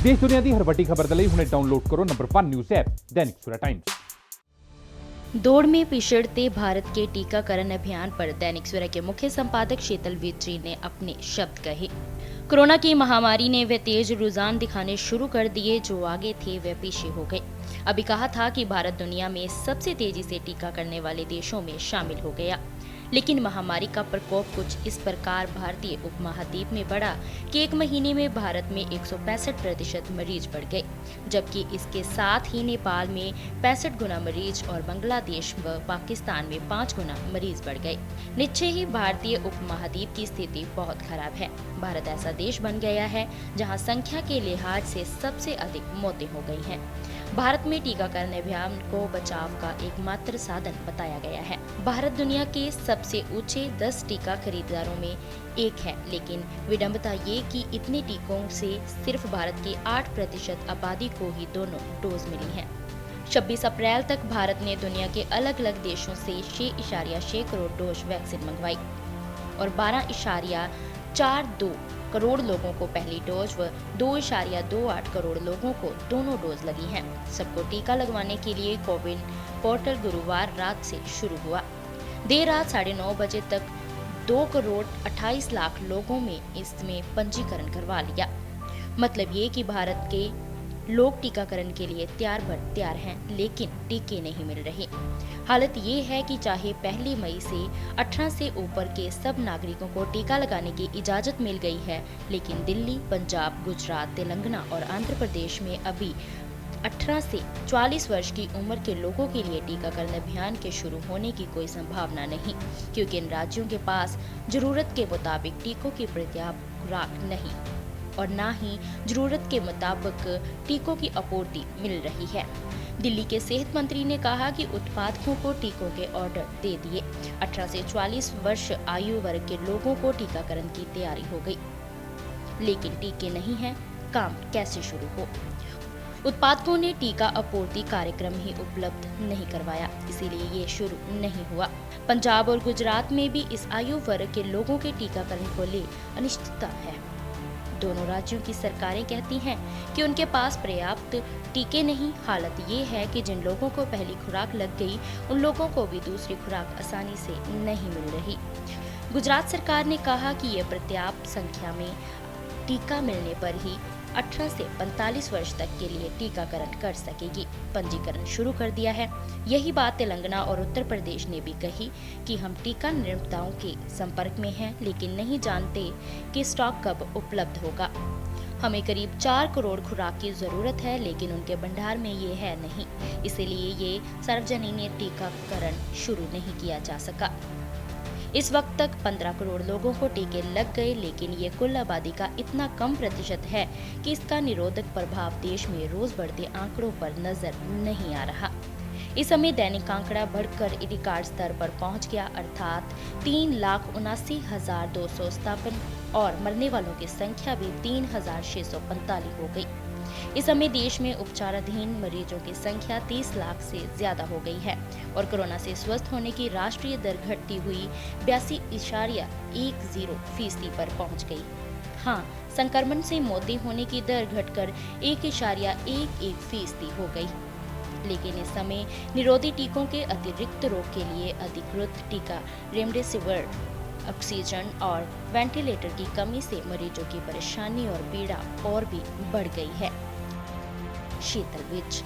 देश दुनिया की हर वड्डी खबर दे हुणे डाउनलोड करो number 1 news app Dainik Savera times. दौड़ में पिछड़ते भारत के टीकाकरण अभियान पर दैनिक सवेरा के मुख्य संपादक शीतल विद्री ने अपने शब्द कहे। कोरोना की महामारी ने वे तेज रुझान दिखाने शुरू कर दिए, जो आगे थे वे पीछे हो गए। अभी कहा था कि भारत दुनिया में सबसे तेजी से टीका करने वाले देशों में शामिल हो गया, लेकिन महामारी का प्रकोप कुछ इस प्रकार भारतीय उपमहाद्वीप में बढ़ा कि एक महीने में भारत में 165% मरीज बढ़ गए, जबकि इसके साथ ही नेपाल में 65 गुना मरीज और बांग्लादेश व पाकिस्तान में 5 गुना मरीज बढ़ गए। निश्चय ही भारतीय उपमहाद्वीप की स्थिति बहुत खराब है। भारत ऐसा देश बन गया है जहां संख्या के लिहाज से सबसे अधिक मौतें हो गई हैं। भारत में टीकाकरण अभियान को बचाव का एकमात्र साधन बताया गया है। भारत दुनिया के सबसे ऊंचे 10 टीका खरीदारों में एक है, लेकिन विडंबता ये कि इतने टीकों से सिर्फ भारत की 8% आबादी को ही दोनों डोज मिली हैं। 26 अप्रैल तक भारत ने दुनिया के अलग अलग देशों से 6.6 करोड़ डोज वैक्सीन मंगवाई और 12.42 करोड़ लोगों को पहली डोज व 2.28 करोड़ लोगों को दोनों डोज लगी हैं। सबको टीका लगवाने के लिए कोविन पोर्टल गुरुवार रात से शुरू हुआ। देर रात 9:30 बजे तक 2 करोड़ 28 लाख लोगों में इसमें पंजीकरण करवा लिया। मतलब ये कि भारत के लोग टीकाकरण के लिए तैयार हैं, लेकिन टीके नहीं मिल रहे। हालत ये है कि चाहे 1 मई से 18 से ऊपर के सब नागरिकों को टीका लगाने की इजाजत मिल गई है, लेकिन दिल्ली, पंजाब, गुजरात, तेलंगाना और आंध्र प्रदेश में अभी 18 से 44 वर्ष की उम्र के लोगों के लिए टीकाकरण अभियान के शुरू होने की कोई संभावना नहीं, क्योंकि इन राज्यों के पास जरूरत के मुताबिक टीकों की पर्याप्त खुराक नहीं और न ही जरूरत के मुताबिक टीकों की आपूर्ति मिल रही है। दिल्ली के सेहत मंत्री ने कहा कि उत्पादकों को टीकों के ऑर्डर दे दिए। 18 से 44 वर्ष आयु वर्ग के लोगों को टीकाकरण की तैयारी हो गई, लेकिन टीके नहीं हैं, काम कैसे शुरू हो? उत्पादकों ने टीका आपूर्ति कार्यक्रम ही उपलब्ध नहीं करवाया, इसीलिए ये शुरू नहीं हुआ। पंजाब और गुजरात में भी इस आयु वर्ग के लोगों के टीकाकरण को ले अनिश्चितता है। दोनों राज्यों की सरकारें कहती हैं कि उनके पास पर्याप्त टीके नहीं। हालत ये है कि जिन लोगों को पहली खुराक लग गई, उन लोगों को भी दूसरी खुराक आसानी से नहीं मिल रही। गुजरात सरकार ने कहा कि यह पर्याप्त संख्या में टीका मिलने पर ही 18 से 45 वर्ष तक के लिए टीकाकरण कर सकेगी। पंजीकरण शुरू कर दिया है। यही बात तेलंगाना और उत्तर प्रदेश ने भी कही कि हम टीका निर्माताओं के संपर्क में हैं, लेकिन नहीं जानते कि स्टॉक कब उपलब्ध होगा। हमें करीब 4 करोड़ खुराक की जरूरत है, लेकिन उनके भंडार में ये है नहीं, इसीलिए ये सार्वजनिक टीकाकरण शुरू नहीं किया जा सका। इस वक्त तक 15 करोड़ लोगों को टीके लग गए, लेकिन ये कुल आबादी का इतना कम प्रतिशत है कि इसका निरोधक प्रभाव देश में रोज बढ़ते आंकड़ों पर नजर नहीं आ रहा। इस समय दैनिक आंकड़ा बढ़कर रिकॉर्ड स्तर पर पहुंच गया, अर्थात 3,79,257 और मरने वालों की संख्या भी 3,645 हो गई। इस समय देश में उपचाराधीन मरीजों की संख्या 30 लाख से ज्यादा हो गई है और कोरोना से स्वस्थ होने की राष्ट्रीय दर घटती हुई 82.10% पर पहुंच गई। हाँ, संक्रमण से मौतें होने की दर घटकर 1.11% हो गई, लेकिन इस समय निरोधी टीकों के अतिरिक्त रोग के लिए अधिकृत टीका रेमडेसिविर, ऑक्सीजन और वेंटिलेटर की कमी से मरीजों की परेशानी और पीड़ा और भी बढ़ गई है। शीतल विद्री।